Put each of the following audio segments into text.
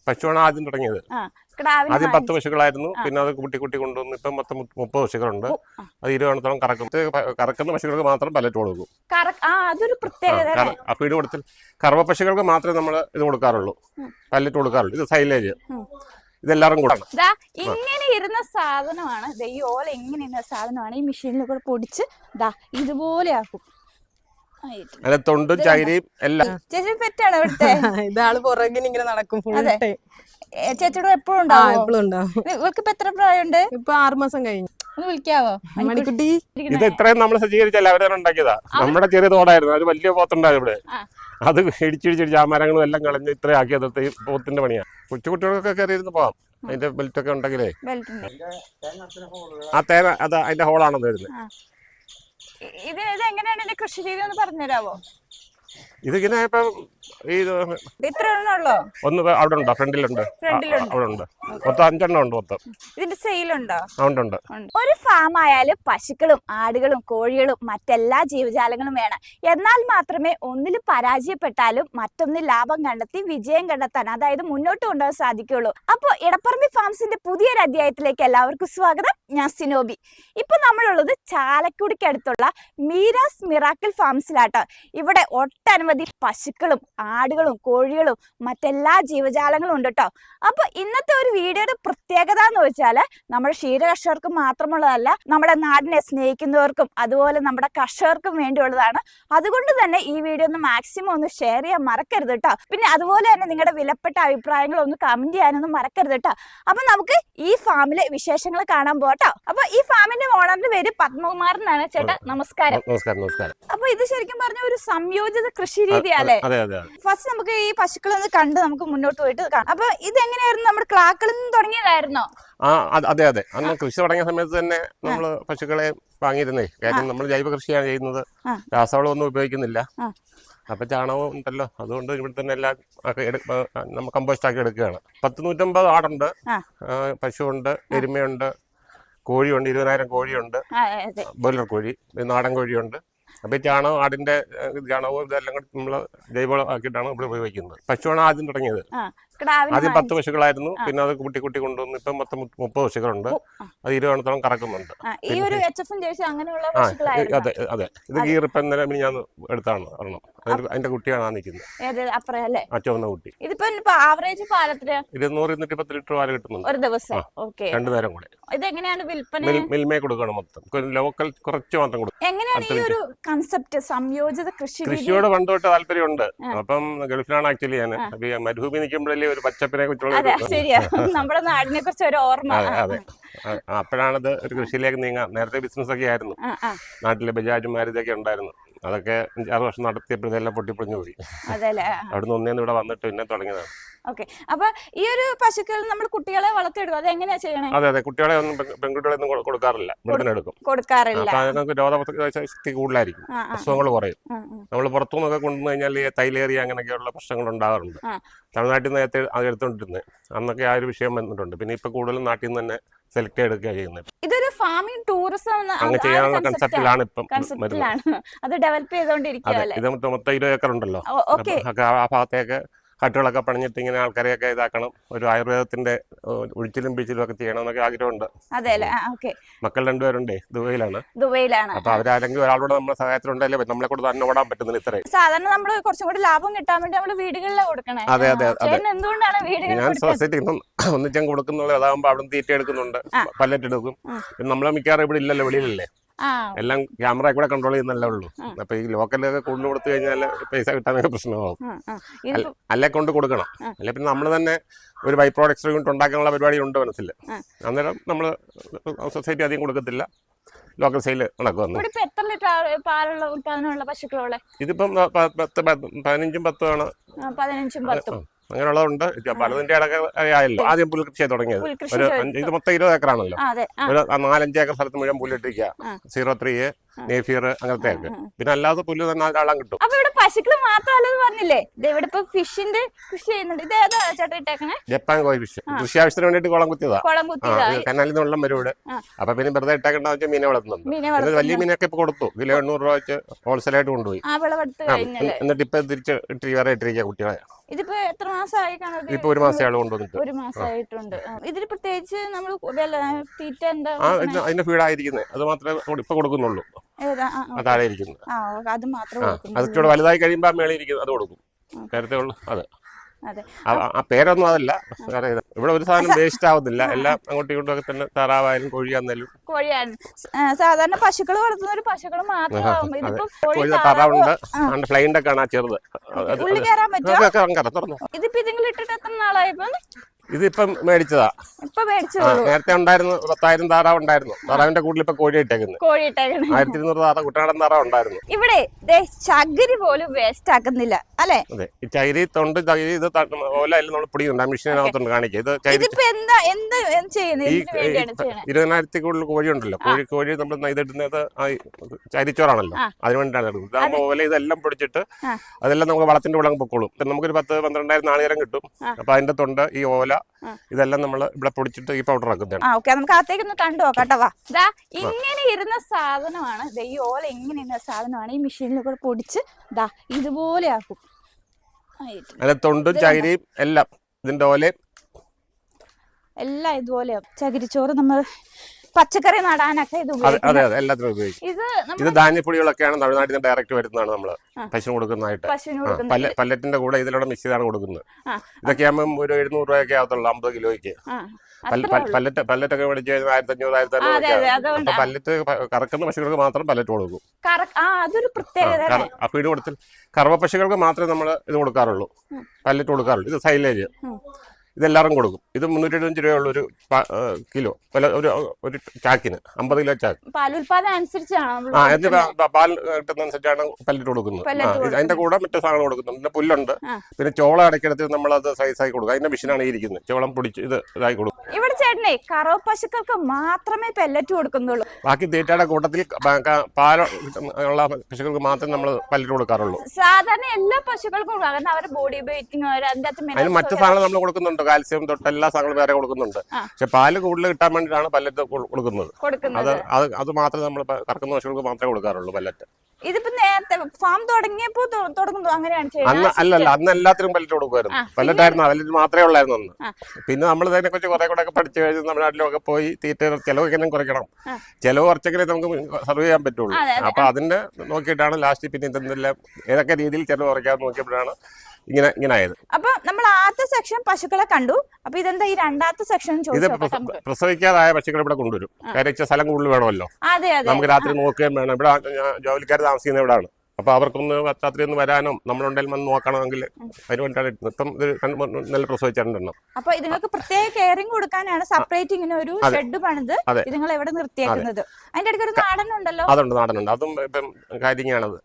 പശുവാണ് ആദ്യം തുടങ്ങിയത്. ആദ്യം 10 പശുക്കളായിരുന്നു. പിന്നെ അത് കൂട്ടി കൊണ്ടുവന്ന് ഇപ്പം മൊത്തം 30 പശുക്കളുണ്ട്. അത് 20 എണ്ണത്തോളം കറക്കും. കറക്കുന്ന പശുക്കൾക്ക് മാത്രം പല്ലറ്റ് കൊടുക്കും. ഫീഡ് കൊടുത്തിൽ കറവ പശുക്കൾക്ക് മാത്രമേ നമ്മൾ ഇത് കൊടുക്കാറുള്ളൂ, പല്ലറ്റ് കൊടുക്കാറുള്ളൂ. ഇത് സൈലേജ്, ഇതെല്ലാരും കൂടാണ്. ഇങ്ങനെ ഇരുന്ന സാധനമാണ്, ഈ ഓല ഇങ്ങനെ ഇരുന്ന സാധനമാണ് ഈ മെഷീനിൽ കൂടെ പൊടിച്ച് ഇതുപോലെ ആക്കും. അല്ല, തൊണ്ടും ചൈനയും എല്ലാം. ചേച്ചി പെറ്റാണ് ഇവിടുത്തെ? ഇതാള് പുറകിൽ ഇങ്ങനെ നടക്കും. ചേച്ചിയുടെ എപ്പോഴും ഉണ്ടാവും? ഇവർക്ക് ഇപ്പൊ എത്ര പ്രായമുണ്ട്? ഇപ്പൊ 6 മാസം കഴിഞ്ഞു. ഒന്ന് വിളിക്കാവോ മണിക്കുട്ടി? ഇത് ഇത്രയും നമ്മൾ സജ്ജീകരിച്ചല്ല, അവരെ ഉണ്ടാക്കിയതാ. നമ്മുടെ ചെറിയ തോടായിരുന്നു, അത് വലിയ പോത്തുണ്ടായത് ഇവിടെ. അത് ഇടിച്ചിടിച്ചിടിച്ച് ആ മരങ്ങളും എല്ലാം കളഞ്ഞ് ഇത്ര ആക്കിയത് പോത്തിന്റെ പണിയാ. കൊച്ചുകുട്ടികൾക്കൊക്കെ കയറിയിരുന്ന് പോവാം. അതിന്റെ ബെൽറ്റ് ഒക്കെ ഉണ്ടെങ്കിലേ. ആ തേങ്ങ അത് അതിന്റെ ഹോളാണെന്ന് വരുന്നത്. ഇത് എങ്ങനെയാണ് കൃഷി ചെയ്തെന്ന് പറഞ്ഞുതരാവോ? ഇതിങ്ങനെ ഇപ്പൊ ഇത്ര എണ്ണുള്ളോ? ഒന്ന് അവിടെ ഉണ്ടോ? ഫ്രണ്ടിലുണ്ട്, അവിടെ ഉണ്ട്. മൊത്തം 5 എണ്ണം ഉണ്ട്. മൊത്തം ഇതിന്റെ സെയിലുണ്ടോ? ഉണ്ട്. ഒരു ഫാം ആയാലും പശുക്കളും ആടുകളും കോഴികളും മറ്റെല്ലാ ജീവജാലങ്ങളും വേണം. എന്നാൽ മാത്രമേ ഒന്നിൽ പരാജയപ്പെട്ടാലും മറ്റൊന്നിൽ ലാഭം കണ്ടെത്തി വിജയം കണ്ടെത്താൻ, അതായത് മുന്നോട്ട് കൊണ്ടുപോകാൻ സാധിക്കുള്ളൂ. അപ്പോൾ ഇടപ്പറമ്പി ഫാംസിന്റെ പുതിയൊരു അധ്യായത്തിലേക്ക് എല്ലാവർക്കും സ്വാഗതം. ഞാൻ സിനോബി. ഇപ്പൊ നമ്മളുള്ളത് ചാലക്കുടിക്കടുത്തുള്ള മീരാസ് മിറാക്കിൾ ഫാംസിലാട്ടോ. ഇവിടെ ഒട്ടനവധി പശുക്കളും ആടുകളും കോഴികളും മറ്റെല്ലാ ജീവജാലങ്ങളും ഉണ്ട് കേട്ടോ. അപ്പൊ ഇന്നത്തെ ഒരു വീഡിയോയുടെ പ്രത്യേകത എന്ന് വെച്ചാൽ നമ്മുടെ ക്ഷീര കർഷകർക്ക് മാത്രമുള്ളതല്ല, നമ്മുടെ നാടിനെ സ്നേഹിക്കുന്നവർക്കും അതുപോലെ നമ്മുടെ കർഷകർക്കും വേണ്ടിയുള്ളതാണ്. അതുകൊണ്ട് തന്നെ ഈ വീഡിയോ ഒന്ന് മാക്സിമം ഒന്ന് ഷെയർ ചെയ്യാൻ മറക്കരുത് കേട്ടോ. പിന്നെ അതുപോലെ തന്നെ നിങ്ങളുടെ വിലപ്പെട്ട അഭിപ്രായങ്ങൾ ഒന്ന് കമന്റ് ചെയ്യാനൊന്നും മറക്കരുത് കേട്ടോ. അപ്പൊ നമുക്ക് ഈ ഫാമിലെ വിശേഷങ്ങൾ കാണാൻ പോട്ടോ. അപ്പൊ ഈ ഫാമിന്റെ ഓണറിന്റെ പേര് പത്മകുമാർ എന്നാണ്. ചേട്ടാ നമസ്കാരം. അപ്പൊ ഇത് ശരിക്കും പറഞ്ഞ ഒരു സംയോജിത കൃഷി രീതിയല്ലേ? ഫസ്റ്റ് നമുക്ക് ഈ പശുക്കളൊന്ന് കണ്ട് നമുക്ക് മുന്നോട്ട് പോയിട്ട് കാണാം. അപ്പൊ ഇത് എങ്ങനെയായിരുന്നു? നമ്മുടെ ക്ലാക്കളിൽ നിന്ന് തുടങ്ങിയതായിരുന്നോ? അതെ. അന്ന് കൃഷി തുടങ്ങിയ സമയത്ത് തന്നെ നമ്മള് പശുക്കളെ വാങ്ങിയിരുന്നേ. കാര്യം നമ്മൾ ജൈവ കൃഷിയാണ് ചെയ്യുന്നത്, രാസവളം ഒന്നും ഉപയോഗിക്കുന്നില്ല. അപ്പൊ ചാണകവും ഉണ്ടല്ലോ, അതുകൊണ്ട് ഇവിടെ തന്നെ എല്ലാം നമ്മൾ കമ്പോസ്റ്റ് ആക്കി എടുക്കുകയാണ്. 100-150 ആടുണ്ട്, പശുവുണ്ട്, എരുമയുണ്ട്, കോഴിയുണ്ട്, 20,000 കോഴിയുണ്ട്, ബോയിലർ കോഴി, നാടൻ കോഴിയുണ്ട്. അപ്പൊ ഈ ചാണകം, ആടിന്റെ ചാണകവും ഇതെല്ലാം കൂടി നമ്മൾ ജൈവവളം ആക്കിയിട്ടാണ് ഇവിടെ ഉപയോഗിക്കുന്നത്. പശുവാണ് ആദ്യം തുടങ്ങിയത്. ആദ്യം 10 പശുക്കളായിരുന്നു. പിന്നെ അത് കൂട്ടി കൊണ്ടുവന്ന് ഇപ്പം മൊത്തം 30 പശുക്കളുണ്ട്. അത് 20 എണ്ണത്തോളം കറക്കുന്നുണ്ട്. അതെ. ഇത് ഗീർ ഇപ്പം ഞാൻ എടുത്താണ് ഒരെണ്ണം. അതിന്റെ കുട്ടിയാണ് ആ നിൽക്കുന്നത്, ആ ചുവന്ന കുട്ടി. ഇത് 200-210 ലിറ്റർ പാല് കിട്ടുന്നുണ്ട് ഒരു ദിവസം. 2 നേരം കൂടെ. ഇതെങ്ങനെയാണ് വിൽപ്പന? മിൽമേ കൊടുക്കണം, മൊത്തം ലോക്കൽ കുറച്ച് മാത്രം കൊടുക്കും. എങ്ങനെയാണ് ഈ ഒരു കൺസെപ്റ്റ് സംയോജിത കൃഷിയോട് പണ്ട് തൊട്ട് താല്പര്യമുണ്ട്. അപ്പം ഗൾഫിലാണ് ആക്ച്വലി ഞാൻ. മരുഭൂമി നിൽക്കുമ്പോഴല്ലേ ഒരു പച്ചപ്പിനെ കുറിച്ചുള്ള നമ്മുടെ നാടിനെ കുറിച്ച് ഒരു ഓർമ്മ. അതെ, അപ്പോഴാണത് ഒരു കൃഷിയിലേക്ക് നീങ്ങാം. നേരത്തെ ബിസിനസ് ഒക്കെ ആയിരുന്നു, നാട്ടിലെ ബജാജും മാരുതിയൊക്കെ ഉണ്ടായിരുന്നു. അതൊക്കെ 5-6 വർഷം നടത്തിയപ്പോഴെല്ലാം പൊട്ടിപ്പൊളിഞ്ഞു പോയി. അവിടുന്ന് ഒന്നേന്ന് ഇവിടെ വന്നിട്ട് പിന്നെ തുടങ്ങിയതാണ്. അപ്പൊ ഈ ഒരു പശുക്കൾ നമ്മൾ കുട്ടികളെ വളർത്തിയെടുക്കും, അത് എങ്ങനെയാ ചെയ്യണേ? അതെ, കുട്ടികളെ ഒന്നും പെൺകുട്ടികളെ ഒന്നും കൊടുക്കാറില്ല, ഇവിടെ എടുക്കും. നമുക്ക് രോഗശക്തി കൂടുതലായിരിക്കും, അസുഖങ്ങൾ കുറയും. നമ്മൾ പുറത്തുനിന്നൊക്കെ കൊണ്ടുവന്നു കഴിഞ്ഞാൽ തൈലേറിയ അങ്ങനെയൊക്കെയുള്ള പ്രശ്നങ്ങൾ ഉണ്ടാകാറുണ്ട്. തമിഴ്നാട്ടിൽ നിന്ന് നേരത്തെ അത് എടുത്തോണ്ടിരുന്നത്, അന്നൊക്കെ ആ ഒരു വിഷയം വന്നിട്ടുണ്ട്. പിന്നെ ഇപ്പൊ കൂടുതലും നാട്ടിൽ നിന്ന് തന്നെ സെലക്ട് ചെയ്തെടുക്കുക ചെയ്യുന്നത്. ഇതൊരു ഫാമിംഗ് ടൂറിസം അങ്ങനെ ചെയ്യാനുള്ള കൺസെപ്റ്റിലാണ് ഇപ്പം അത് ഡെവലപ്പ് ചെയ്തോണ്ടിരിക്കുകയല്ലേ. ഇത് മൊത്തം 20 ഏക്കർ ഉണ്ടല്ലോ, ആ ഭാഗത്തേക്ക് ഹട്ടുകളൊക്കെ പണിഞ്ഞിട്ട് ഇങ്ങനെ ആൾക്കാരെയൊക്കെ ഇതാക്കണം. ഒരു ആയുർവേദത്തിന്റെ ഒഴിച്ചിലും പിഴിച്ചിലും ഒക്കെ ചെയ്യണം എന്നൊക്കെ ആഗ്രഹമുണ്ട്. മക്കൾ 2 പേരുണ്ടേ, ദുബൈയിലാണ്. അപ്പൊ അവരാരെങ്കിലും ഒരാളോട് നമ്മളെ സഹായത്തിലുണ്ടല്ലേ നമ്മളെ കൂടെ തന്നെ ഓടാൻ പറ്റുന്നില്ല. ഇത്രയും സാധാരണ നമ്മൾ കുറച്ചും കൂടി ലാഭം കിട്ടാൻ വേണ്ടി നമ്മൾ വീടുകളിലെ കൊടുക്കണേ. അതെ. എന്തുകൊണ്ടാണ് ഞാൻ സൊസൈറ്റി ഒന്നിച്ചും കൊടുക്കുന്നുള്ളത്. അതാകുമ്പോ അവിടെ തീറ്റ എടുക്കുന്നുണ്ട്, പല്ലറ്റ് എടുക്കും. നമ്മളെ മിക്കവാറും ഇവിടെ ഇല്ലല്ലോ, വെളിയിലല്ലേ, എല്ലാം ക്യാമറ കൂടെ കൺട്രോൾ ചെയ്യുന്നല്ലേ ഉള്ളൂ. അപ്പൊ ഈ ലോക്കലൊക്കെ കൂടുതൽ കൊടുത്തു കഴിഞ്ഞാൽ പൈസ കിട്ടാനൊക്കെ പ്രശ്നമാകും. അല്ലെ കൊണ്ട് കൊടുക്കണം, അല്ലെ പിന്നെ നമ്മൾ തന്നെ ഒരു ബൈ പ്രോഡക്ട്സ് യൂണിറ്റ് ഉണ്ടാക്കാനുള്ള പരിപാടി ഉണ്ട് മനസ്സിൽ. അന്നേരം നമ്മൾ സൊസൈറ്റി അധികം കൊടുക്കത്തില്ല, ലോക്കൽ സെയിൽ നടക്കും. ഇതിപ്പം 15-10 ആണ്. അങ്ങനെയുള്ളതുണ്ട്. പലതിന്റെ ഇടയ്ക്ക് ആയല്ലോ. ആദ്യം പുൽകൃഷിയായി തുടങ്ങിയത്. ഇത് മൊത്തം 20 ഏക്കറാണല്ലോ. ഒരു 4-5 ഏക്കർ സ്ഥലത്ത് മുഴുവൻ പുല്ലിട്ടിരിക്കുക. 03, നേഫിയർ അങ്ങനത്തെ ഒക്കെ. പിന്നെ അല്ലാതെ പുല്ല് തന്നെ ധാരാളം കിട്ടും. പശുക്കൾ മാത്രമല്ലെന്ന് പറഞ്ഞില്ലേ, ഇവിടെ ഇപ്പൊ ഫിഷിന്റെ കൃഷി ചെയ്യുന്നുണ്ട്. ഇത് ഏതാ ചേട്ടാ ഇട്ടേക്കണേ? ജപ്പാൻ കോഴി ഫിഷ്. കൃഷി ആവശ്യത്തിന് വേണ്ടിട്ട് കുളം കുത്തിയതാ. കനാലിൽ നിന്ന് വെള്ളം വരും ഇവിടെ. അപ്പൊ പിന്നെ വെറുതെ ഇട്ടേക്കണ്ട വെച്ചാൽ മീനെ വളർത്തുന്നുണ്ട്. വലിയ മീനൊക്കെ ഇപ്പൊ കൊടുത്തു. കിലോ 800 രൂപ വെച്ച് ഹോൾസെയിലായിട്ട് കൊണ്ടുപോയി. എന്നിട്ട് ഇപ്പൊ തിരിച്ച് വേറെ ഇട്ടിരിക്കുക കുട്ടികളെ. ഇതിപ്പോ എത്ര മാസമായി കാണും. ഇപ്പൊ ഒരു മാസം ആള് കൊണ്ടുവന്നിട്ട്. ഒരു മാസമായിട്ടുണ്ട്. ഇതിന് പ്രത്യേകിച്ച് നമ്മൾ തീറ്റ എന്താ അതിന്റെ ഫീഡായിരിക്കുന്നത്, അത് മാത്രമേ ഇപ്പൊ കൊടുക്കുന്നുള്ളൂ. താഴെ ഇരിക്കുന്നത് അത് മാത്രമേ അതിച്ചൂടെ വലുതായി കഴിയുമ്പോ ആ മേളിൽ ഇരിക്കുന്നത് അത് കൊടുക്കും. നേരത്തെ ഉള്ളു അത്. ആ പേരൊന്നും അതല്ല. ഇവിടെ ഒരു സാധനം വേസ്റ്റ് ആവുന്നില്ല, എല്ലാം അങ്ങോട്ടും ഇങ്ങോട്ടും ഒക്കെ തന്നെ. താറാവായാലും കോഴിയാന്നാലും. കോഴിയാണ് സാധാരണ പശുക്കൾ വളർത്തുന്ന ഒരു പശുക്കൾ മാത്രമാകുമ്പോൾ താറാവുണ്ട്, ഫ്ലൈൻ്റെ കാണാ ചെറുത്. ഉള്ളിൽ കയറാൻ പറ്റുമോ? തുറന്നു. ഇതിപ്പോ നിങ്ങൾ ഇട്ടിട്ട് എത്ര നാളായപ്പോ? ഇതിപ്പം മേടിച്ചതാ. നേരത്തെ ഉണ്ടായിരുന്നു 10,000 താറാവ് ഉണ്ടായിരുന്നു. താറാവിന്റെ കൂടുതൽ ഇപ്പൊ കോഴി ഇട്ടേക്കുന്നത്. 1200 താറാവ് കുട്ടനാടൻ താറാവ് ഉണ്ടായിരുന്നു. ഇവിടെ ചകിരി പോലും വേസ്റ്റ് ആക്കുന്നില്ല അല്ലെ? അതെ, ഈ ചകിരി തൊണ്ട് ചകിരി ഇത് ഓലയിൽ നമ്മൾ പൊടിയുണ്ട്, മെഷീനകത്തുണ്ട് കാണിക്കുക. ഇത് ചകിരി 20,000 കൂടുതൽ കോഴി ഉണ്ടല്ലോ. കോഴി നമ്മൾ ഇതെടുക്കുന്നത് ചരിച്ചോറാണല്ലോ, അതിന് വേണ്ടിയിട്ടാണ് എടുക്കുന്നത്. ഇതാകുമ്പോൾ ഓല ഇതെല്ലാം പൊടിച്ചിട്ട് അതെല്ലാം നമുക്ക് വളത്തിന്റെ വിളങ്ങ് പൊക്കോളും. നമുക്കൊരു 10-12,000 നാളികേരം കിട്ടും. അപ്പൊ അതിന്റെ തൊണ്ട്, ഈ ഓല, ഇതെല്ലാം നമ്മൾ ഇവിടെ പൊടിച്ചിട്ട് ഈ പൗഡർ ആക്കുന്നതാണ്. നമുക്ക് അകത്തേക്കൊന്ന് കണ്ടു നോക്കട്ടവാ. ഇതാ ഇങ്ങനെ ഇരുന്ന സാധനമാണ്, ഈ ഓല ഇങ്ങനെ ഇരുന്ന സാധനമാണ് ഈ മെഷീനിൽ കൂടെ പൊടിച്ച് ഇതാ ഇതുപോലെ ആക്കും. അതിന്റെ തൊണ്ടും ചകിരിയും എല്ലാം, ഇതിന്റെ ഓലയും എല്ലാം ഇതുപോലെ. ചകിരിച്ചോറ് നമ്മൾ പച്ചക്കറി നടാനൊക്കെ ഇത് ഉപയോഗിക്കും. അതെ അതെ, എല്ലാത്തിനും ഉപയോഗിക്കും. ഇത് ധാന്യപ്പൊടികളൊക്കെയാണ് തമിഴ്നാട്ടിൽ നിന്ന് ഡയറക്റ്റ് വരുന്നതാണ് നമ്മള് പശുവിന് കൊടുക്കുന്നതായിട്ട്. പല്ലറ്റിന്റെ കൂടെ ഇതിലൂടെ മിക്സ് ചെയ്താണ് കൊടുക്കുന്നത്. ഇതൊക്കെ ആകുമ്പോൾ ഒരു 700 രൂപയൊക്കെ ആകത്തുള്ളൂ 50 കിലോയ്ക്ക്. പല്ലറ്റൊക്കെ മേടിച്ച് 1,500-1,600. അപ്പൊ പല്ലറ്റ് കറക്കുന്ന പശുക്കൾക്ക് മാത്രം പല്ലറ്റ് കൊടുക്കും. ഫീഡ് കൊടുത്തിൽ കറവ പശുക്കൾക്ക് മാത്രമേ നമ്മൾ ഇത് കൊടുക്കാറുള്ളൂ, പല്ലറ്റ് കൊടുക്കാറുള്ളൂ. ഇത് സൈലേജ്, ഇതെല്ലാവരും കൊടുക്കും. ഇത് 375 രൂപയുള്ള ഒരു കിലോ, ഒരു ചാക്കിന് 50 കിലോ ചാക്ക്. പാൽ കിട്ടുന്നതനുസരിച്ചാണ് പല്ലറ്റ് കൊടുക്കുന്നത്. അതിന്റെ കൂടെ മറ്റേ സാധനം കൊടുക്കുന്നുണ്ട്. പിന്നെ പുല്ലുണ്ട്, പിന്നെ ചോളം ഇടയ്ക്കെടുത്ത് നമ്മളത് സൈസായി കൊടുക്കും. അതിന്റെ മെഷീനാണ് ഇരിക്കുന്നത്. ചോളം പൊടിച്ച് ഇത് ഇതായി കൊടുക്കും. ഇവിടെ ചേട്ടനെ കറവ പശുക്കൾക്ക് മാത്രമേ പെല്ലറ്റ് കൊടുക്കുന്നുള്ളൂ. ബാക്കി തീറ്റയുടെ കൂട്ടത്തിൽ പാലുള്ള പശുക്കൾക്ക് മാത്രമേ നമ്മൾ പല്ലറ്റ് കൊടുക്കാറുള്ളൂ. സാധാരണ എല്ലാ പശുക്കൾക്കും അവരുടെ ബോഡി വെയിറ്റിംഗ് അതിന് മറ്റു സാധനം നമ്മൾ കൊടുക്കുന്നുണ്ട്. കാൽസ്യം തൊട്ട് എല്ലാ സാധനങ്ങളും വേറെ കൊടുക്കുന്നുണ്ട്. പക്ഷെ പാല് കൂടുതൽ കിട്ടാൻ വേണ്ടിയിട്ടാണ് പല്ലറ്റ് കൊടുക്കുന്നത്. അത് മാത്രമേ നമ്മൾ കറക്കുന്ന പശുക്കൾക്ക് മാത്രമേ കൊടുക്കാറുള്ളൂ പല്ലറ്റ്. ഇതിപ്പോ നേരത്തെ ഫാം തുടങ്ങിയപ്പോ തുടങ്ങുന്നു അങ്ങനെയാണ് അല്ലല്ല, അന്ന് എല്ലാത്തിനും പല്ലറ്റ് കൊടുക്കുമായിരുന്നു. പല്ലറ്റായിരുന്നു, പല്ലറ്റ് മാത്രമേ ഉള്ളായിരുന്നു അന്ന്. പിന്നെ നമ്മൾ ഇതിനെ കുറിച്ച് കുറെ കൂടെ ഒക്കെ പഠിച്ചു കഴിഞ്ഞ് നമ്മുടെ നാട്ടിലൊക്കെ പോയി തീറ്റ ചെലവൊക്കെ കുറയ്ക്കണം. ചെലവ് കുറച്ചെങ്കിലേ നമുക്ക് സർവ് ചെയ്യാൻ പറ്റുള്ളൂ. അപ്പൊ അതിന്റെ നോക്കിയിട്ടാണ് ലാസ്റ്റ് പിന്നെ ഇതെല്ലാം ഏതൊക്കെ രീതിയിൽ ചെലവ് കുറയ്ക്കാൻ നോക്കിയപ്പോഴാണ് ഇങ്ങനെ ആയത്. അപ്പൊ നമ്മൾ ആദ്യത്തെ സെക്ഷൻ പശുക്കളെ കണ്ടു. അപ്പൊ ഇതെന്താ ഈ രണ്ടാമത്തെ സെക്ഷൻ? ഇത് പ്രസവിക്കാറായ പശുക്കളെ ഇവിടെ കൊണ്ടുവരും. കാര്യം സ്ഥലം കൂടുതൽ വേണമല്ലോ, നമുക്ക് രാത്രി നോക്കുകയും വേണം. ഇവിടെ ജോലിക്കാർ താമസിക്കുന്ന ഇവിടെയാണ്. അപ്പൊ അവർക്കൊന്ന് രാത്രി ഒന്ന് വരാനും നമ്മളുണ്ടെങ്കിൽ വന്ന് നോക്കണമെങ്കിൽ അതിന് വേണ്ടിയിട്ടാണ് ഇപ്പം നല്ല പ്രസവിച്ചിട്ടുണ്ടെണ്ണം. അപ്പൊ ഇതിങ്ങൾക്ക് പ്രത്യേക കെയറിംഗ് കൊടുക്കാനാണ് സെപ്പറേറ്റ് ഇങ്ങനെ ഒരു ഷെഡ് പണിത് നിങ്ങൾ എവിടെ നിർത്തിയേക്കുന്നത്. അതിന്റെ ഇടയ്ക്ക് ഒരു നാടനുണ്ടല്ലോ. അതുണ്ട്, നാടനുണ്ട്. അതും ഇപ്പം കാര്യങ്ങളാണത്.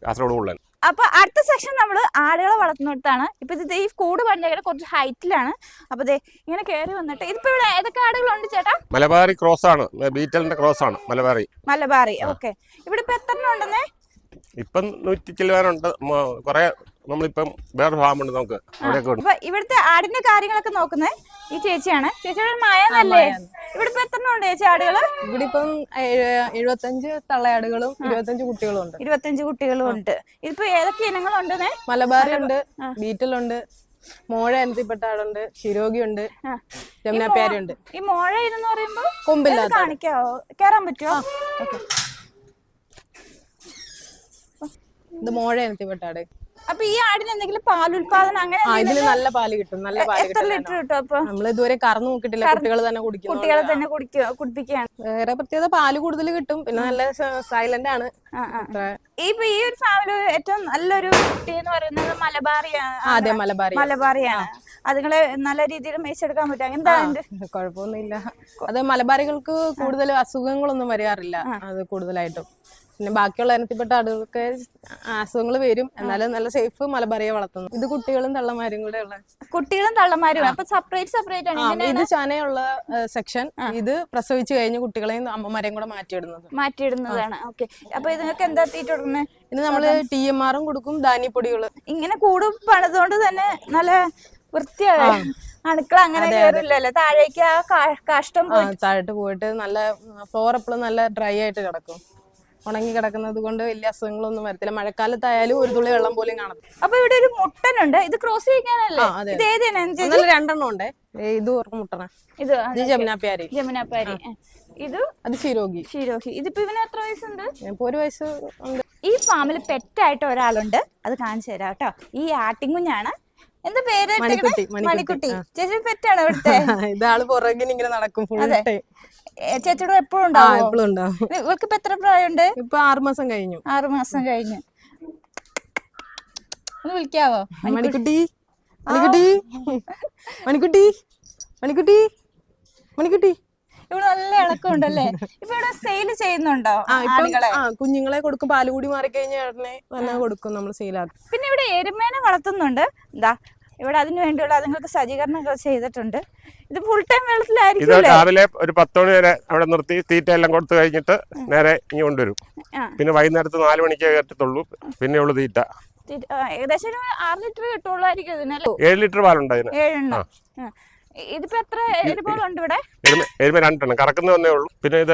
കാസർഗോഡ് കൂടുതൽ. അപ്പൊ അടുത്ത സെക്ഷൻ നമ്മൾ ആടുകളെ വളർത്തുന്നിടത്താണ്. ഇപ്പൊ ഇത് ഈ കൂട് പണിഞ്ഞ കുറച്ച് ഹൈറ്റിലാണ്. അപ്പൊ ഇങ്ങനെ കയറി വന്നിട്ട് ഇതിപ്പോ ഇവിടെ ഏതൊക്കെ ആടുകളുണ്ട് ചേട്ടാ? മലബാറി ക്രോസ് ആണ്, ബീറ്റലിന്റെ ക്രോസ് ആണ് മലബാറി. ഓക്കെ. ഇവിടെ ഇപ്പൊ എത്ര ഉണ്ടെന്നേ? ഇപ്പം 100 ചിലവാനുണ്ട്. കൊറേ നമ്മളിപ്പം വേറെ ഫാമുണ്ട് നമുക്ക്. ഇവിടുത്തെ ആടിന്റെ കാര്യങ്ങളൊക്കെ നോക്കുന്നത് ഈ ചേച്ചിയാണ്. ചേച്ചിയുടെ മായന്നല്ലേ? ഇവിടെ ഇപ്പൊ എത്ര ഉണ്ട് ചേച്ചി ആടുകള്? ഇവിടെ ഇപ്പം 75 തള്ളയാടുകളും 25 കുട്ടികളും ഉണ്ട്. 25 കുട്ടികളും ഉണ്ട്. ഇതിപ്പോ ഏതൊക്കെ ഇനങ്ങളുണ്ട്? മലബാറി ഉണ്ട്, ബീറ്റലുണ്ട്, മോഴ ഇനത്തിൽപ്പെട്ട ആടുണ്ട്, ഷിരോഗി ഉണ്ട്, ജമുനാപ്യാരി ഉണ്ട്. ഈ മോഴ ഇനെന്ന് പറയുമ്പോ കൊമ്പില്ലാത്ത കാണിക്കാവോ? കേറാൻ പറ്റുമോ? ഇത് മോഴ ഇനത്തിൽപ്പെട്ട ആട്. അപ്പൊ ഈ ആടിന് എന്തെങ്കിലും പാലുൽപാദനം അങ്ങനെ ഇതിന് നല്ല പാല് കിട്ടും. നല്ല പാല് എത്ര ലിറ്റർ കിട്ടും? അപ്പൊ നമ്മൾ ഇതുവരെ കറന്നു നോക്കിയിട്ടില്ല. കുട്ടികൾ തന്നെ കുടിപ്പിക്കുകയാണ്. വേറെ പ്രത്യേകത പാല് കൂടുതൽ കിട്ടും. പിന്നെ നല്ല സൈലന്റ് ആണ്. ഇപ്പൊ ഈ ഒരു ഫാമിലി ഏറ്റവും നല്ലൊരു കുട്ടി എന്ന് പറയുന്നത് മലബാറിയാണ്. അതെ, മലബാറിയാണ്. അതുങ്ങളെ നല്ല രീതിയിൽ മേച്ചെടുക്കാൻ പറ്റും. എന്താ കുഴപ്പമൊന്നുമില്ല. അത് മലബാറികൾക്ക് കൂടുതൽ അസുഖങ്ങളൊന്നും വരാറില്ല. അത് കൂടുതലായിട്ടും. പിന്നെ ബാക്കിയുള്ള ഇനത്തിൽപ്പെട്ട ആടുകൾക്ക് അസുഖങ്ങൾ വരും. എന്നാലും നല്ല സേഫ് മലബാറിയെ വളർത്തുന്നു. ഇത് കുട്ടികളും തള്ളമാരും കൂടെ ഉള്ള അപ്പൊ സെപ്പറേറ്റ് ആണ്. ഇത് ചനയുള്ള സെക്ഷൻ. ഇത് പ്രസവിച്ചു കഴിഞ്ഞ് കുട്ടികളെയും അമ്മമാരെയും കൂടെ മാറ്റിയിടുന്നതാണ്. ഓക്കെ. അപ്പൊ ഇതിനൊക്കെ എന്താ തീറ്റ കൊടുക്കുന്നത്? ഇത് നമ്മള് TMR കൊടുക്കും, ധാന്യപ്പൊടികള്. ഇങ്ങനെ കൂട് പണിതുകൊണ്ട് തന്നെ നല്ല വൃത്തിയായി അണുക്കൾ അങ്ങനെ കയറില്ലല്ലോ താഴേക്ക്. ആ കാഷ്ടം താഴോട്ട് പോയിട്ട് നല്ല ഫ്ലോർ എപ്പോഴും നല്ല ഡ്രൈ ആയിട്ട് കിടക്കും. ഉണങ്ങി കിടക്കുന്നത് കൊണ്ട് വലിയ അസുഖങ്ങളൊന്നും വരത്തില്ല. മഴക്കാലത്തായാലും ഒരു തുള്ളി വെള്ളം പോലും കാണത്തില്ല. അപ്പൊ ഇവിടെ ഒരു മുട്ടനുണ്ട്, ഇത് ക്രോസ് ചെയ്യിക്കാനല്ലേ? അതെ. ഇത് ഏതാണ്? നല്ല 2 ഉണ്ടേ. ഇത് മുട്ടണ, ഇത് ഇത് ജമുനാപ്യാരി. ജമുനാപ്യാരി. ഇത് അത് ശിരോഗി. ഷിരോഹി. ഇതിപ്പോ ഇവന് എത്ര വയസ്സുണ്ട്? ഇപ്പൊ 1 വയസ്സ് ഉണ്ട്. ഈ ഫാമിൽ പെറ്റായിട്ട് ഒരാളുണ്ട്, അത് കാണിച്ചു തരാം കേട്ടോ. ഈ ആട്ടിൻകുഞ്ഞാണ്. എന്താ പേര്? മണിക്കുട്ടി. മണിക്കുട്ടി. ചേച്ചി പെറ്റാണ് ഇവിടുത്തെ? ഇതാള് പുറകിന് ഇങ്ങനെ നടക്കും ഫുൾ ടൈം. ചേച്ചിയുടെ എപ്പോഴും ഉണ്ടാവും? എപ്പോഴും ഉണ്ടാവും. ഇവർക്ക് ഇപ്പൊ എത്ര പ്രായമുണ്ട്? ഇപ്പൊ 6 മാസം കഴിഞ്ഞു. 6 മാസം കഴിഞ്ഞു. ഒന്ന് വിളിക്കാവോ? മണിക്കുട്ടി, മണിക്കുട്ടി, മണിക്കുട്ടി, മണിക്കുട്ടി, മണിക്കുട്ടി. ഇവിടെ നല്ല ഇളക്കമുണ്ടല്ലേ? ഇപ്പൊ ഇവിടെ സെയിൽ ചെയ്യുന്നുണ്ടോ ആടുകളെ? കുഞ്ഞുങ്ങളെ കൊടുക്കും. പാലുകൂടി മാറിക്കഴിഞ്ഞാൽ ഉടനെ തന്നെ കൊടുക്കും, നമ്മൾ സെയിലാക്കും. പിന്നെ ഇവിടെ എരുമേനെ വളർത്തുന്നുണ്ട്. എന്താ ഇവിടെ അതിനു വേണ്ടിയുള്ള അതുങ്ങൾക്ക് സജ്ജീകരണങ്ങൾ ചെയ്തിട്ടുണ്ട്. ഇത് ഫുൾ ടൈം വെള്ളത്തിലായിരിക്കും. ഇത് രാവിലെ ഒരു 10 മണി വരെ അവിടെ നിർത്തി തീറ്റ എല്ലാം കൊടുത്തു കഴിഞ്ഞിട്ട് നേരെ ഇനി കൊണ്ടുവരും. പിന്നെ വൈകുന്നേരത്ത് 4 മണിക്കേ കയറ്റത്തുള്ളൂ. പിന്നെ ഉള്ളു തീറ്റ. ഏകദേശം 6 ലിറ്റർ കിട്ടുള്ളായിരിക്കും ഇതിനല്ലേ? 7 ലിറ്റർ പാലുണ്ട് അതിന്. 7 ഇതിപ്പോ എത്ര എരുമകളുണ്ട് ഇവിടെ? എരുമ 2 എണ്ണം കറക്കുന്ന വന്നേ ഉള്ളൂ. പിന്നെ ഇത്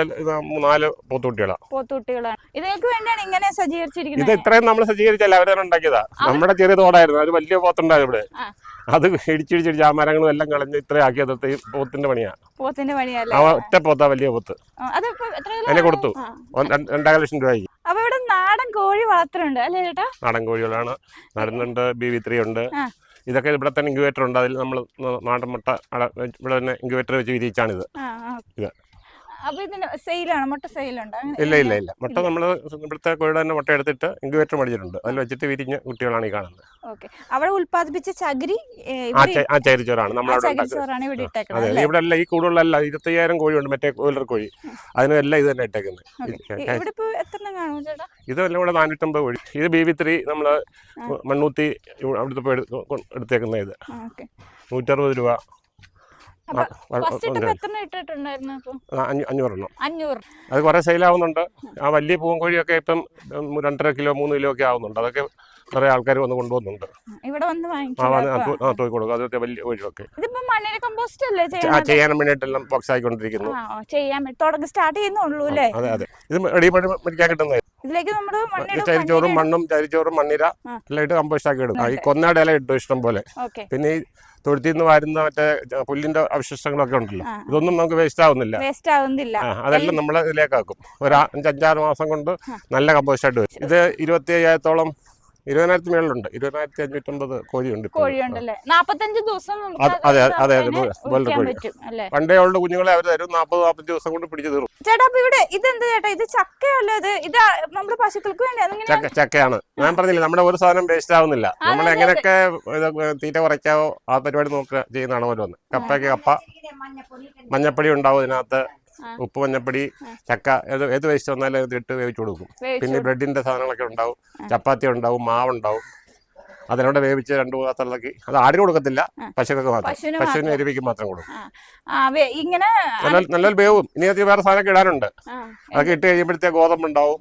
4 പോത്തുകുട്ടികളാണ്. ഇതിലേക്ക് വേണ്ടിയാണ് ഇങ്ങനെ ഇത് സജ്ജീകരിച്ചിരിക്കുന്നത്. ഇത്രയും നമ്മൾ സജ്ജീകരിച്ചല്ല, അവരെ ഉണ്ടാക്കിയതാ. നമ്മുടെ ചെറിയ തോടായിരുന്നു, അത് വലിയ പോത്തുണ്ടായിരുന്നു ഇവിടെ. അത് ഇടിച്ചിടിച്ചിടിച്ച് ആ മരങ്ങളും എല്ലാം കളഞ്ഞ് ഇത്ര ആക്കിയത് പോത്തിന്റെ പണിയാ. പോത്തിന്റെ പണിയല്ലേ? ആ ഒറ്റ പോത്താ, വലിയ പോത്ത്. അതിനെ കൊടുത്തു 2.5 ലക്ഷം രൂപയ്ക്ക്. അപ്പൊ ഇവിടെ നാടൻ കോഴി വളർത്തുന്നുണ്ട് അല്ലേ ചേട്ടാ? നാടൻ കോഴികളാണ്. നടന്നുണ്ട്, BV3 ഉണ്ട്. ഇതൊക്കെ ഇവിടെ തന്നെ ഇൻക്യുബേറ്റർ ഉണ്ട്. അതിൽ നമ്മൾ നാടൻ മുട്ട ഇവിടെ തന്നെ ഇൻക്യുബേറ്റർ വെച്ച് വിരിയിച്ചാണിത്. ഇത് അപ്പൊ ഇതിന് സെയിലാണ്? മുട്ട സെയിലുണ്ടോ? ഇല്ല. മുട്ട നമ്മൾ ഇവിടുത്തെ കോഴിയുടെ തന്നെ മുട്ട എടുത്തിട്ട് ഇൻക്യുബേറ്റർ മേടിച്ചിട്ടുണ്ട്. അതിൽ വെച്ചിട്ട് വിരിഞ്ഞ കുട്ടികളാണ് ഈ കാണുന്നത്. അവിടെ ഉൽപ്പാദിപ്പിച്ച ചകിരി ആ ചരിച്ചോറാണ് നമ്മളവിടെ അതെ. ഇവിടെ അല്ല, ഈ കൂടുകളിലല്ല 25,000 കോഴിയുണ്ട്, മറ്റേ കോയിലർ കോഴി. അതിനെല്ലാം ഇത് തന്നെ ഇട്ടേക്കുന്നത്. ഇതെല്ലാം കൂടെ 450 കോഴി. ഇത് BV3 നമ്മള് മണ്ണൂത്തി അവിടുത്തെ പോയി എടുത്തേക്കുന്ന. ഇത് 160 രൂപ. 500 അത് കുറെ സെയിലാവുന്നുണ്ട്. ആ വലിയ പൂവൻ കോഴിയൊക്കെ ഇപ്പം 2.5 കിലോ 3 കിലോ ഒക്കെ ആവുന്നുണ്ട്. അതൊക്കെ കുറെ ആൾക്കാർ വന്ന് കൊണ്ടുപോകുന്നുണ്ട്. കൊടുക്കും. അതൊക്കെ വലിയ കോഴിയൊക്കെ ചെയ്യാൻ വേണ്ടിയിട്ടെല്ലാം ബോക്സ് ആയിക്കൊണ്ടിരിക്കുന്നു. അതെ. ഇത് റെഡിമേഡ് മേടിക്കാൻ കിട്ടുന്നത്. ചരിച്ചോറും മണ്ണും ചരിച്ചോറും മണ്ണിര എല്ലാം ഇട്ട് കമ്പോസ്റ്റ് ആക്കി ഇടും. ഈ കൊന്നയുടെ ഇല ഇട്ടു ഇഷ്ടം പോലെ. പിന്നെ ഈ തൊഴുത്തിൽ നിന്ന് വരുന്ന മറ്റേ പുല്ലിന്റെ അവശിഷ്ടങ്ങളൊക്കെ ഉണ്ടല്ലോ, ഇതൊന്നും നമുക്ക് വേസ്റ്റ് ആവുന്നില്ല. അതെല്ലാം നമ്മൾ ഇതിലേക്കാക്കും. ഒരു 5-6 മാസം കൊണ്ട് നല്ല കമ്പോസ്റ്റ് ആയിട്ട് വരും. ഇത് 25,000-ഓളം 20,000 മേളിലുണ്ട്. 20,550 കോഴിയുണ്ട്. 45 ദിവസം. അതെ. പണ്ടേ ഉള്ള കുഞ്ഞുങ്ങളെ അവർ തരും. 40-45 ദിവസം കൊണ്ട് പിടിച്ചു തീർക്കും. ചേട്ടാ അപ്പൊ ഇവിടെ ഇതെന്താ ചേട്ടാ? ഇത് ചക്കയല്ലേ? ഇത് നമ്മുടെ പശുക്കൾക്ക് വേണ്ടി ചക്കയാണ്. ഞാൻ പറഞ്ഞില്ല, നമ്മുടെ ഒരു സാധനം വേസ്റ്റ് ആവുന്നില്ല. നമ്മൾ എങ്ങനെയൊക്കെ തീറ്റ കുറയ്ക്കാവോ ആ പരിപാടി നോക്കുക ചെയ്യുന്നതാണ് ഓരോന്ന്. കപ്പയ്ക്ക് കപ്പ, മഞ്ഞപ്പൊടി ഉണ്ടാവും ഇതിനകത്ത്, ഉപ്പ്, മഞ്ഞപ്പൊടി, ചക്ക, ഏത് വേസ്റ്റ് വന്നാലും ഇത് ഇട്ട് വേവിച്ചു കൊടുക്കും. പിന്നെ ബ്രെഡിന്റെ സാധനങ്ങളൊക്കെ ഉണ്ടാവും, ചപ്പാത്തി ഉണ്ടാവും, മാവുണ്ടാവും. അതിനോട് വേവിച്ച് 2 പാത്രത്തിലാക്കി. അത് ആടിന് കൊടുക്കത്തില്ല, പശുക്കൾക്ക് മാത്രം. പശുവിന് എരുവിക്ക് മാത്രം കൊടുക്കും. നല്ല വേവും. ഇനി അത് വേറെ സാധനമൊക്കെ ഇടാനുണ്ട്. അതൊക്കെ ഇട്ട് കഴിയുമ്പോഴത്തേ ഗോതമ്പുണ്ടാവും,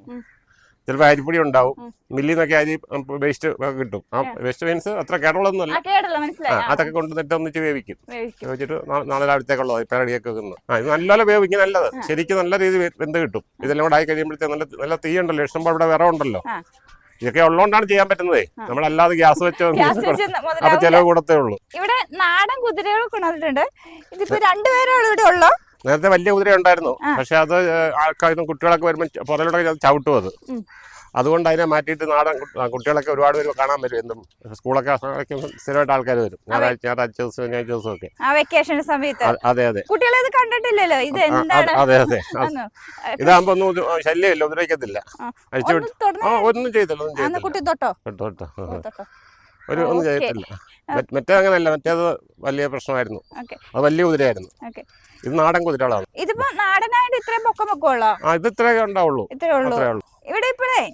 ചിലപ്പോൾ അരിപ്പൊടി ഉണ്ടാവും. മില്ലിൽ നിന്നൊക്കെ അരി വേസ്റ്റ് കിട്ടും. ആ വേസ്റ്റ് മീൻസ് അത്ര കേടുള്ളതൊന്നുമല്ല. അതൊക്കെ കൊണ്ടുവന്നിട്ട് ഒന്നിച്ച് വേവിക്കും. വേവിച്ചിട്ട് നാളെ രാവിലത്തേക്കുള്ളത് ഇപ്പം റെഡിയാക്കി വെക്കുന്നു. ഇത് നല്ലപോലെ വേവിക്കും. നല്ലത് ശരിക്കും നല്ല രീതിയിൽ വെന്ത് കിട്ടും. ഇതെല്ലാം കൂടെ ആയി കഴിയുമ്പോഴത്തേ നല്ല തീ ഉണ്ടല്ലോ, ഇഷ്ടംപോലെ ഇവിടെ വിറവുണ്ടല്ലോ. ഇതൊക്കെ ഉള്ളതുകൊണ്ടാണ് ചെയ്യാൻ പറ്റുന്നത്. നമ്മളല്ലാതെ ഗ്യാസ് വെച്ച് അത് ചെലവ് കൂടത്തേ ഉള്ളൂ. ഇവിടെ നാടൻ കുതിരകൾ കൊണ്ടുവന്നിട്ടുണ്ട്. ഇതിപ്പോ 2 പേരോളം ഇവിടെ ഉള്ളു. നേരത്തെ വലിയ കുതിര ഉണ്ടായിരുന്നു. പക്ഷെ അത് ആൾക്കാരും കുട്ടികളൊക്കെ വരുമ്പോൾ പുറകിലൂടെ ചവിട്ടും. അതുകൊണ്ട് അതിനെ മാറ്റിയിട്ട് നാടൻ കുട്ടികളൊക്കെ ഒരുപാട് പേര് കാണാൻ വരും. എന്തും സ്കൂളൊക്കെ സ്ഥിരമായിട്ട് ആൾക്കാർ വരും. ഞായറാഴ്ച ദിവസം ശനിയാഴ്ച ദിവസമൊക്കെ വെക്കേഷൻ സമയത്ത്. അതെ. കുട്ടികളെ ഇത് കണ്ടിട്ടില്ലല്ലോ. ഇത് അതെ. ഇതാകുമ്പോ ഒന്നും ശല്യമില്ല, ഉപദ്രവിക്കത്തില്ല. ഒന്നും ചെയ്തില്ല. ഒന്നും ചെയ്തിട്ടില്ല. മറ്റേ അങ്ങനെയല്ല, മറ്റേത് വലിയ പ്രശ്നമായിരുന്നു. അത് വലിയ കുതിരയായിരുന്നു. ഇത് നാടൻ കുതിരകളാണ്. ഇതിപ്പോ നാടനായിട്ട് ഇത്രയും പൊക്കം വെക്കുള്ളൂ. ഇത് ഇത്രയൊക്കെ ഉണ്ടാവുള്ളൂ. ഇവിടെ ഇപ്പോഴേ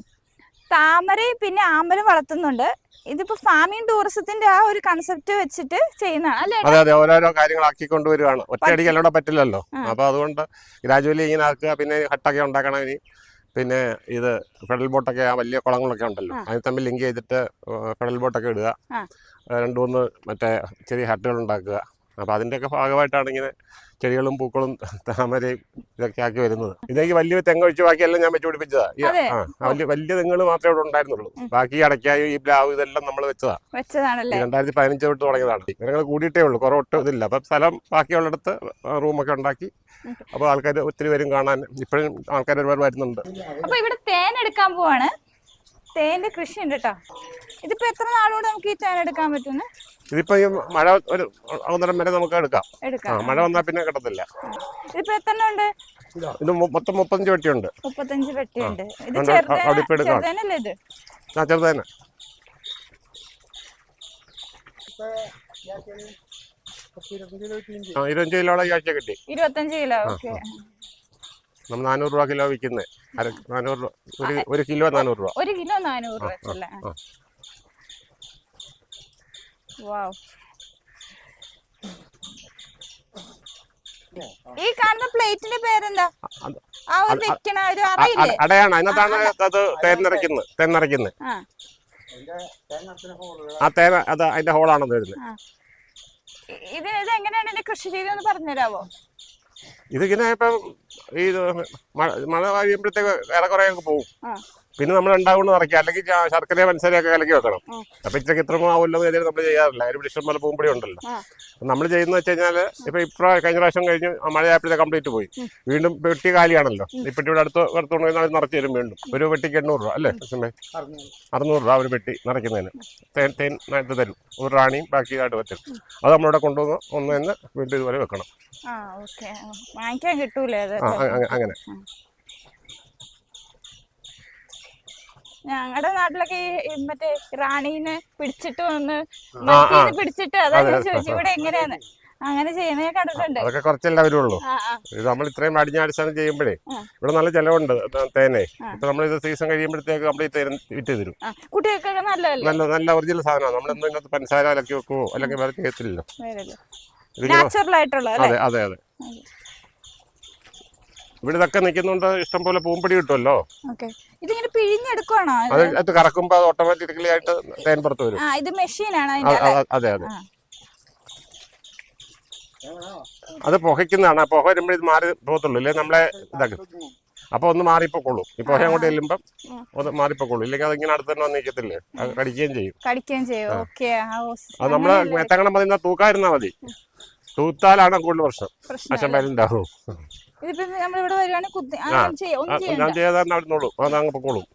താമരയും പിന്നെ ആമ്പലും വളർത്തുന്നുണ്ട്. ഇതിപ്പോ ഫാമിംഗ് ടൂറിസത്തിന്റെ ആ ഒരു കൺസെപ്റ്റ് വെച്ചിട്ട് ചെയ്യുന്നതാണ്. അതെ. ഓരോരോ കാര്യങ്ങളാക്കിക്കൊണ്ട് വരുവാണ്. ഒറ്റയടിക്ക് എല്ലാം പറ്റില്ലല്ലോ. അപ്പൊ അതുകൊണ്ട് ഗ്രാജുവലി ഇങ്ങനെ ആക്കുക. പിന്നെ ഹട്ടൊക്കെ ഉണ്ടാക്കണം ഇനി. പിന്നെ ഇത് പെഡൽ ബോട്ടൊക്കെ, ആ വലിയ കുളങ്ങളൊക്കെ ഉണ്ടല്ലോ, അതിന് തമ്മിൽ ലിങ്ക് ചെയ്തിട്ട് പെഡൽ ബോട്ടൊക്കെ ഇടുക. 2-3 മറ്റേ ചെറിയ ഹട്ടുകൾ ഉണ്ടാക്കുക. അപ്പോൾ അതിൻ്റെയൊക്കെ ഭാഗമായിട്ടാണ് ഇങ്ങനെ ചെടികളും പൂക്കളും താമരയും ഇതൊക്കെ ആക്കി വരുന്നത്. ഇതെനിക്ക് വലിയ തെങ്ങ് ഒഴിച്ച് ബാക്കിയെല്ലാം ഞാൻ വെച്ച് പിടിപ്പിച്ചതാണ്. വലിയ തെങ്ങുകൾ മാത്രമേ ഇവിടെ ഉണ്ടായിരുന്നുള്ളൂ. ബാക്കി അടയ്ക്കായും ഈ പ്ലാവ് ഇതെല്ലാം നമ്മൾ വെച്ചതാണ്. 2015 തൊട്ട് തുടങ്ങിയതാണ്. ജനങ്ങൾ കൂടിയിട്ടേ ഉള്ളൂ, കുറവൊട്ടും ഇതില്ല. അപ്പം സ്ഥലം ബാക്കിയുള്ളിടത്ത് റൂമൊക്കെ ഉണ്ടാക്കി. അപ്പോൾ ആൾക്കാർ ഒത്തിരി പേരും കാണാൻ ഇപ്പോഴും ആൾക്കാർ ഒരുപാട് വരുന്നുണ്ട്. അപ്പോൾ ഇവിടെ തേൻ എടുക്കാൻ പോവാണ്. തേന്റെ കൃഷി ഉണ്ട് കേട്ടോ. ഇതിപ്പോ എത്ര നാളോട് നമുക്ക് ഈ തേൻ എടുക്കാൻ പറ്റുന്നു? ഇതിപ്പോ ഈ മഴ ഒരു 1.5 വരെ നമുക്ക് എടുക്കാം. മഴ വന്നാൽ പിന്നെ കിട്ടത്തില്ല. ഇതിപ്പോ എത്ര ഉണ്ട്? ഇത് മൊത്തം 35 വെട്ടിയുണ്ട്. 35 വെട്ടിയുണ്ട്. ഇത് ചെറുതേനല്ലേ? ഇത് ചെറുതേന. 25 കിലോളം ഈ ആഴ്ച കിട്ടി. 25 കിലോ. ഓക്കെ. നമ്മൾ 400 രൂപ കിലോ വിൽക്കുന്നത്. 400 രൂപ ഒരു കിലോ 400 രൂപ. 1 കിലോ 400 രൂപ വെച്ചല്ലേ? വാവ്. ഈ കാണുന്ന പ്ലേറ്റിന്റെ പേരെന്താ? ആ ഒരു വെക്കണ ഒരു അറയില്ലേ? അടയാണ്. അതിനകത്താണ് അത് തേൻ നിറയ്ക്കുന്നത്. ആ തേൻ അത് അതിന്റെ ഹോളാണെന്ന് വരുന്നത്. ഇത് എങ്ങനെയാണ് ഇതിന്റെ കൃഷി ചെയ്തെന്ന് പറഞ്ഞുതരാവോ? ഇതിങ്ങനെ ഇപ്പം ഈ മഴ കഴിയുമ്പോഴത്തേക്ക് ഏറെക്കുറെ പോകും. പിന്നെ നമ്മൾ ഉണ്ടാവുകൊണ്ട് നിറയ്ക്കുക, അല്ലെങ്കിൽ ശർക്കരയോ പഞ്ചസാരയൊക്കെ കലക്കി വെക്കണം. അപ്പൊ ഇത്രയ്ക്ക് ഇത്രയും ആവുമല്ലോ എന്ന് കരുതി നമ്മൾ ചെയ്യാറില്ല. ഒരു ഇഷ്ടം പോലെ പൂമ്പൊടി ഉണ്ടല്ലോ. നമ്മൾ ചെയ്യുന്നത് വെച്ച് കഴിഞ്ഞാൽ ഇപ്പൊ കഴിഞ്ഞ പ്രാവശ്യം കഴിഞ്ഞ് മഴയായപ്പോഴത്തെ കംപ്ലീറ്റ് പോയി. വീണ്ടും വെട്ടി കാലിയാണല്ലോ. ഇപ്പൊ ഇവിടെ അടുത്തുകൊണ്ട് അവർ നിറച്ച് തരും. വീണ്ടും ഒരു വെട്ടിക്ക് 800 രൂപ അല്ലേ? 600 രൂപ ഒരു വെട്ടി നിറയ്ക്കുന്നതിന്. തേൻ നാട്ട് തരും. ഒരു റാണിയും ബാക്കിയായിട്ട് വെച്ചും. അത് നമ്മളിവിടെ കൊണ്ടുവന്ന് ഒന്ന് വീണ്ടും ഇതുപോലെ വെക്കണം. വാങ്ങിക്കാൻ കിട്ടൂലേ? അങ്ങനെ. ഞങ്ങളുടെ നാട്ടിലൊക്കെ ഈ മറ്റേ റാണീനെ പിടിച്ചിട്ട് വന്ന് പിടിച്ചിട്ട് അതാണ് ചോദിച്ചു ഇവിടെ എങ്ങനെയാന്ന് അങ്ങനെ ചെയ്യുന്നത് ഞാൻ കണ്ടിട്ടുണ്ട്. അതൊക്കെ കുറച്ചല്ലേ വരുള്ളൂ. ഇത് നമ്മൾ ഇത്രയും അടിഞ്ഞാടിസ്ഥാനം ചെയ്യുമ്പോഴേ ഇവിടെ നല്ല ചെലവുണ്ട് തേനെ. ഇപ്പൊ നമ്മൾ ഇത് സീസൺ കഴിയുമ്പോഴത്തേക്ക് കംപ്ലീറ്റ് വിറ്റ് തരും. കുട്ടികൾക്കൊക്കെ നല്ല ഒറിജിനൽ സാധനമാണ്. നമ്മൾ എന്തെങ്കിലും പഞ്ചസാര കലക്കി വെക്കുവോ അല്ലെങ്കിൽ വേറെ ചെയ്യത്തില്ലല്ലോ. നാച്ചുറൽ ആയിട്ടുള്ള. അതെ. ഇവിടെ ഇതൊക്കെ നിൽക്കുന്നുണ്ട്. ഇഷ്ടം പോലെ പൂമ്പൊടി കിട്ടുമല്ലോ. ഇതിങ്ങനെ പിഴിഞ്ഞെടുക്കുവാണോ? അത് കറക്കുമ്പോ അത് ഓട്ടോമാറ്റിക്കലി ആയിട്ട് തേൻ പുറത്ത് വരും. ഇത് മെഷീനാണ്. അതെ. അത് പുകയ്ക്കുന്നതാണ്. പുക വരുമ്പോൾ ഇത് മാറി പോകത്തുള്ളൂ. ഇല്ലേ നമ്മളെ ഇതാക്കി അപ്പൊ ഒന്ന് മാറിപ്പോക്കോളൂ. ഈ പുക അങ്ങോട്ട് ചെല്ലുമ്പം ഒന്ന് മാറിപ്പോക്കോളൂ. ഇല്ലെങ്കിൽ അതിങ്ങനെ അടുത്ത് തന്നെ വന്നിരിക്കത്തില്ലേ, കടിക്കുകയും ചെയ്യും. അത് നമ്മള് മെത്തങ്ങണം പതിനാ തൂക്കായിരുന്നാ മതി. തൂത്താലാണ് കൂടുതൽ പ്രശ്നം ഉണ്ടാവും. ഞാൻ ചെയ്യാതെ നടന്നോളൂ. അതങ്ങ് പൊക്കോളും.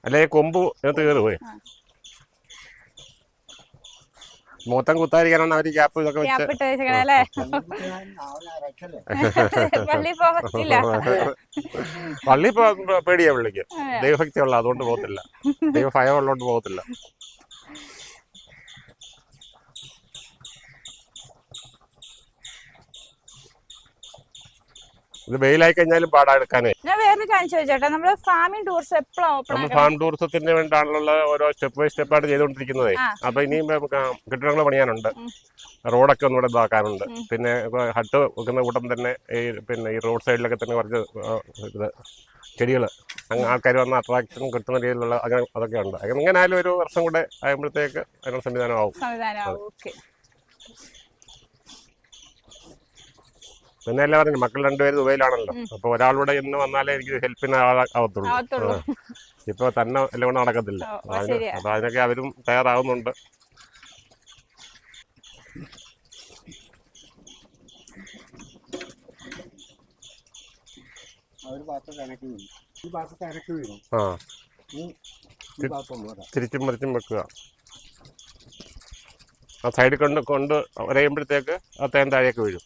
അല്ലെ കൊമ്പ് കയറുപോയി. മൊത്തം കുത്താതിരിക്കാനാണ് അവര് ഗ്യാപ്പ് ഇതൊക്കെ പള്ളി പേടിയാ പുള്ളിക്ക്. ദൈവഭക്തി ഉള്ള അതുകൊണ്ട് പോകത്തില്ല. ദൈവഭയം ഉള്ളതുകൊണ്ട് പോകത്തില്ല. ഇത് വെയിലായി കഴിഞ്ഞാലും പാടാ എടുക്കാനേ. ഞാൻ വേറൊരു കാര്യം ചോദിച്ചോട്ടെ, നമ്മള് ഫാമിംഗ് ടൂറിസം എപ്പോഴാണ് ഓപ്പൺ? നമ്മൾ ഫാം ടൂറിസത്തിന് വേണ്ടിയാണുള്ള ഓരോ സ്റ്റെപ്പ് ബൈ സ്റ്റെപ്പായിട്ട് ചെയ്തുകൊണ്ടിരിക്കുന്നത്. അപ്പൊ ഇനിയും കെട്ടിടങ്ങൾ പണിയാനുണ്ട്, റോഡൊക്കെ ഒന്നുകൂടെ ഇതാക്കാനുണ്ട്. പിന്നെ ഹട്ട് വെക്കുന്ന കൂട്ടം തന്നെ ഈ റോഡ് സൈഡിലൊക്കെ തന്നെ കുറച്ച് ഇത് ചെടികൾ ആൾക്കാർ വന്ന അട്രാക്ഷൻ കിട്ടുന്ന രീതിയിലുള്ള അതൊക്കെ ഉണ്ട്. എങ്ങനെ ആയാലും ഒരു വർഷം കൂടെ ആകുമ്പോഴത്തേക്ക് അതിനുള്ള സംവിധാനമാവും. പിന്നെ എല്ലാം പറഞ്ഞു മക്കൾ 2 പേര് ദുബൈയിലാണല്ലോ. അപ്പൊ ഒരാളൂടെ ഇന്ന് വന്നാലേ എനിക്ക് ഹെൽപ്പിന് ആവത്തുള്ളൂ. ഇപ്പൊ തന്നെ എല്ലാം കൊണ്ട് നടക്കത്തില്ല. അപ്പൊ അതിനൊക്കെ അവരും തയ്യാറാവുന്നുണ്ട്. തിരിച്ചും മറിച്ചും വെക്കുക. ആ സൈഡിൽ കൊണ്ട് വരയുമ്പോഴത്തേക്ക് ആ തേൻ താഴേക്ക് വീഴും.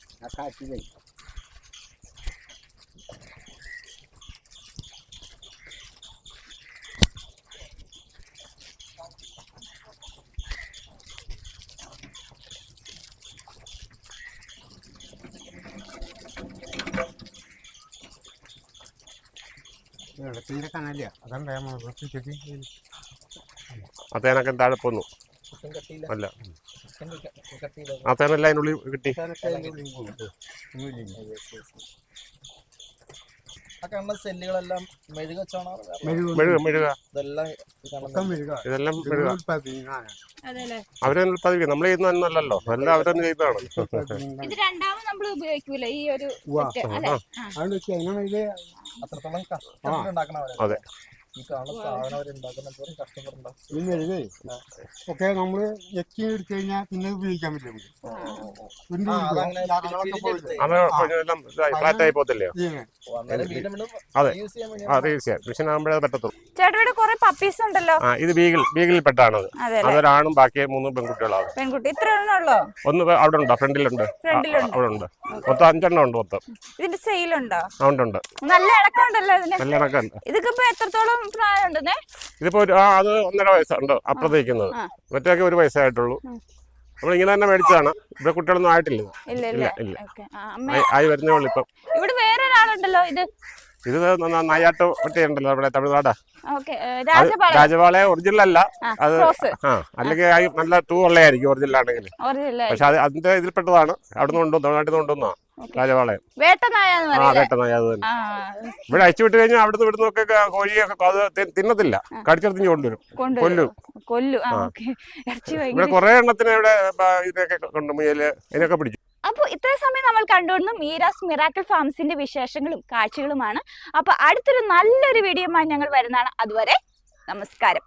ആ തേനൊക്കെ താഴെ പോന്നു. അല്ല ആ തേനെല്ലാം അതിനുള്ളിൽ കിട്ടി. ആ കാണുന്ന സെല്ലുകളെല്ലാം മെഴുക വെച്ചാണോ മെഴുക ഇതെല്ലാം ഇതെല്ലാം മെഴുക അവരെ ഉൽപ്പാദിപ്പിക്കും. നമ്മൾ ചെയ്യുന്നതല്ലല്ലോ, എല്ലാം അവരെന്നെ ചെയ്യുന്നതാണ്. ഇത് രണ്ടാമത് നമ്മൾ ഉപയോഗിക്കൂല ഈ ഒരു set, അല്ലേ? അത്രത്തോളം കഷ്ടപ്പെട്ടുണ്ടാക്കണവരാണ്. അതെ. ഈ കാണുന്ന സാധനം അവരുണ്ടാക്കുന്ന കഷ്ടപ്പെടുണ്ടാവും. ഒക്കെ നമ്മള് ഞെക്കി എടുത്തു കഴിഞ്ഞാൽ പിന്നെ ഉപയോഗിക്കാൻ പറ്റും. അതെല്ലാം ഫ്ലാറ്റായി പോകത്തില്ലയോ? അതെ, യൂസ് ചെയ്യാം. മെഷീൻ ആകുമ്പോഴേ പറ്റത്തുള്ളൂ. ചേട്ടയുടെ കുറെ പപ്പീസ് ഉണ്ടല്ലോ. ഇത് ബീഗിൽ പെട്ടാണത്. അതൊരാണും ബാക്കി 3 പെൺകുട്ടികളാണ്. പെൺകുട്ടി ഇത്ര ഉള്ളോ? ഒന്ന് അവിടെ ഉണ്ടോ? ഫ്രണ്ടിലുണ്ട്. അവിടെ ഉണ്ട്. മൊത്തം 5 എണ്ണം ഉണ്ട് മൊത്തം. ഇതിന്റെ സെയിലുണ്ടോ? ഉണ്ട്. നല്ല ഇണക്കമുണ്ടല്ലോ ഇതിന്. നല്ല ഇണക്കുണ്ട്. ഇതൊക്കെ ഇപ്പൊ എത്രത്തോളം പ്രായം ഉണ്ടെന്നേ? ഇതിപ്പോ അത് 1.5 വയസ്സുണ്ട് അപ്പുറത്തേക്കുന്നത്. മറ്റൊക്കെ 1 വയസ്സായിട്ടുള്ളൂ. നമ്മൾ ഇങ്ങനെ തന്നെ മേടിച്ചതാണ്. ഇവിടെ കുട്ടികളൊന്നും ആയിട്ടില്ല. ഇല്ല. ആയി വരുന്നേ ഉള്ളൂ ഇപ്പം. ഇവിടെ വേറെ ഒരാളുണ്ടല്ലോ. ഇത് നായാട്ട് പട്ടിയുണ്ടല്ലോ നമ്മുടെ തമിഴ്നാട്. രാജപാള ഒറിജിനൽ അല്ല അത്. അല്ലെങ്കിൽ നല്ല തൂവള്ളയായിരിക്കും ഒറിജിനൽ ആണെങ്കിൽ. പക്ഷെ അതിന്റെ ഇതിൽപ്പെട്ടതാണ്. അവിടുന്ന് കൊണ്ടുവന്നു, തമിഴ്നാട്ടിൽ നിന്ന് കൊണ്ടുവന്നാ രാജപാളയം. വേട്ടനായ അത് തന്നെ. ഇവിടെ അയച്ചു വിട്ട് കഴിഞ്ഞാൽ അവിടുന്ന് ഇവിടുന്നൊക്കെ കോഴിയൊക്കെ അത് തിന്നത്തില്ല, കടിച്ചെടുത്ത് കൊണ്ടുവരും, കൊല്ലും. ഇവിടെ കുറെ എണ്ണത്തിന് ഇവിടെ ഇതിനൊക്കെ കൊണ്ട് മുയല് ഇതിനൊക്കെ പിടിച്ചു. അപ്പോൾ ഇത്രയും സമയം നമ്മൾ കണ്ടുവന്നു മീരാസ് മിറാക്കിൾ ഫാംസിന്റെ വിശേഷങ്ങളും കാഴ്ചകളുമാണ്. അപ്പൊ അടുത്തൊരു നല്ലൊരു വീഡിയോയുമായി ഞങ്ങൾ വരുന്നതാണ്. അതുവരെ നമസ്കാരം.